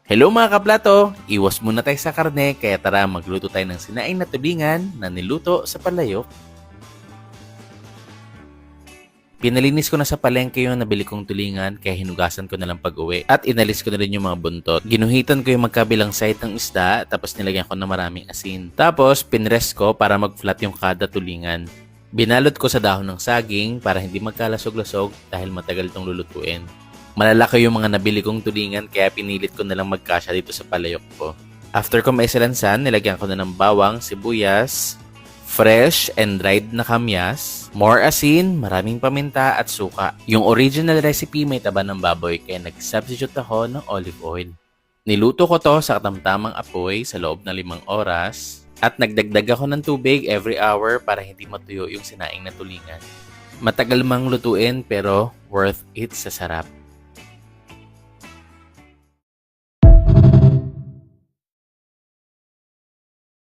Hello mga kaplato! Iwas muna tayo sa karne kaya tara magluto tayo ng sinaing na tulingan na niluto sa palayok. Pinalinis ko na sa palengke yung nabili kong tulingan kaya hinugasan ko na lang pag-uwi at inalis ko na rin yung mga buntot. Ginuhitan ko yung magkabilang side ng isda tapos nilagyan ko na maraming asin. Tapos pinrest ko para mag-flat yung kada tulingan. Binalot ko sa dahon ng saging para hindi magkalasog-lasog dahil matagal itong lulutuin. Malalaki yung mga nabili kong tulingan kaya pinilit ko na lang magkasya dito sa palayok ko. After ko maisalansan, nilagyan ko na ng bawang, sibuyas, fresh and dried na kamyas, more asin, maraming paminta at suka. Yung original recipe may taba ng baboy kaya nag-substitute ako ng olive oil. Niluto ko to sa katamtamang apoy sa loob ng 5 oras at nagdagdag ako ng tubig every hour para hindi matuyo yung sinaing na tulingan. Matagal mang lutuin pero worth it sa sarap.